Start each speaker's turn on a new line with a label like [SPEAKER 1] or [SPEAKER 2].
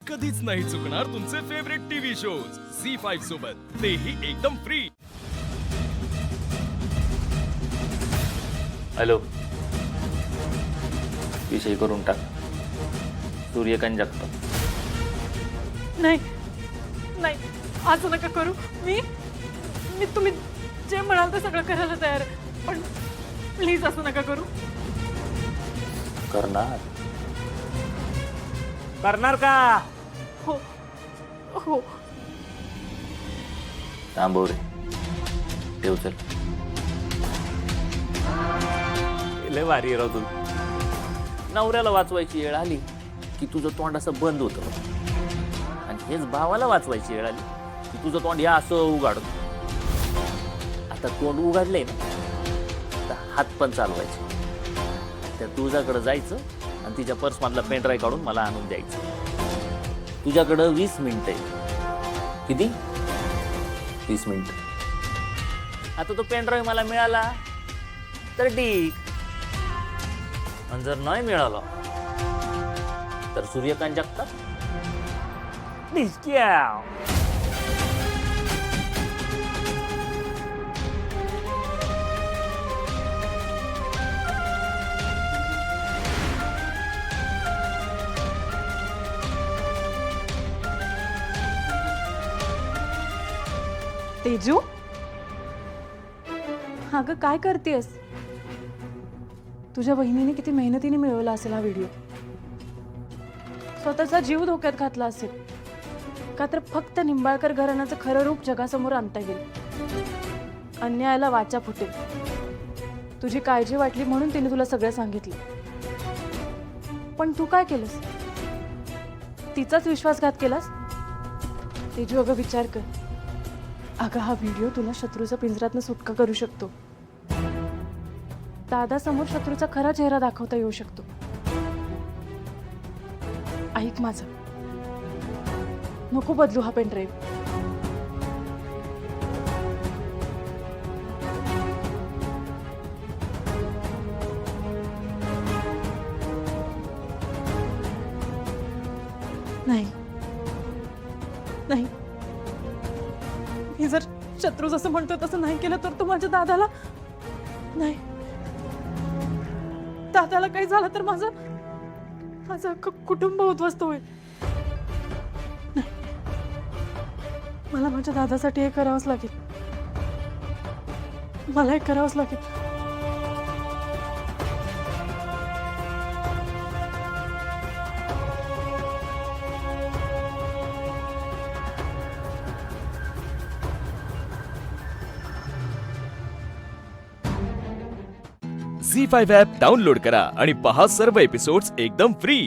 [SPEAKER 1] कधीच नाही चुकणार तुमचे फेवरेट टीव्ही शोज झी5 सोबत, तेही एकदम फ्री।
[SPEAKER 2] हॅलो, विषय करून टाक। सूर्यकांत जगताप।
[SPEAKER 3] नाही नाही, असं नका करू। मी मी तुम्ही जे म्हणाल ते सगळं करायला तयार आहे, पण प्लीज असं नका करू।
[SPEAKER 4] करणार का?
[SPEAKER 3] हो हो,
[SPEAKER 2] थांबव रे, ठेव चल।
[SPEAKER 4] लय भारी राव तू।
[SPEAKER 2] नवऱ्याला वाचवायची वेळ आली की तुझं तोंड असं बंद होतं, आणि हेच भावाला वाचवायची वेळ आली की तुझं तोंड या असं उघाडत। आता तोंड उघडलंय ना, तर हात पण चालवायचे। त्या तुझ्याकडे जायचं आणि तिच्या पर्समधला पेनड्राईव्ह काढून मला आणून द्यायचं। तुझ्याकडं 20 मिनिटं आहे। किती? 20 मिनिट। आता तो पेनड्राईव्ह मला मिळाला तर ठीक, आणि जर नाही मिळाला तर सूर्यकांत जगताप
[SPEAKER 4] डिस्क्याव।
[SPEAKER 3] तेजू, अगं काय करतेस? तुझ्या बहिणीने किती मेहनतीने मिळवला असेल हा व्हिडिओ। स्वतःचा जीव धोक्यात घातला असेल का तर फक्त निंबाळकर घराण्याचं खरं रूप जगासमोर आणता येईल, अन्यायाला वाचा फुटेल। तुझी काळजी वाटली म्हणून तिने तुला सगळं सांगितलं, पण तू काय केलंस? तिचाच विश्वासघात केलास। तेजू, अगं विचार कर। अगं हा व्हिडिओ तुला शत्रूच्या पिंजऱ्यातनं सुटका करू शकतो। दादासमोर शत्रूचा खरा चेहरा दाखवता येऊ शकतो। ऐक माझं, नको बदलू हा पेनड्राईव्ह। नाही नाही, मी जर शत्रू जसं म्हणतो तसं नाही केलं तर तू माझ्या दादाला नाही, दादाला काही झालं तर माझं कुटुंब उद्ध्वस्त होईल। नाही, मला माझ्या दादासाठी हे करावंच लागेल। मला हे करावंच लागेल।
[SPEAKER 1] झी5 ॲप डाउनलोड करा आणि पहा सर्व एपिसोड्स एकदम फ्री।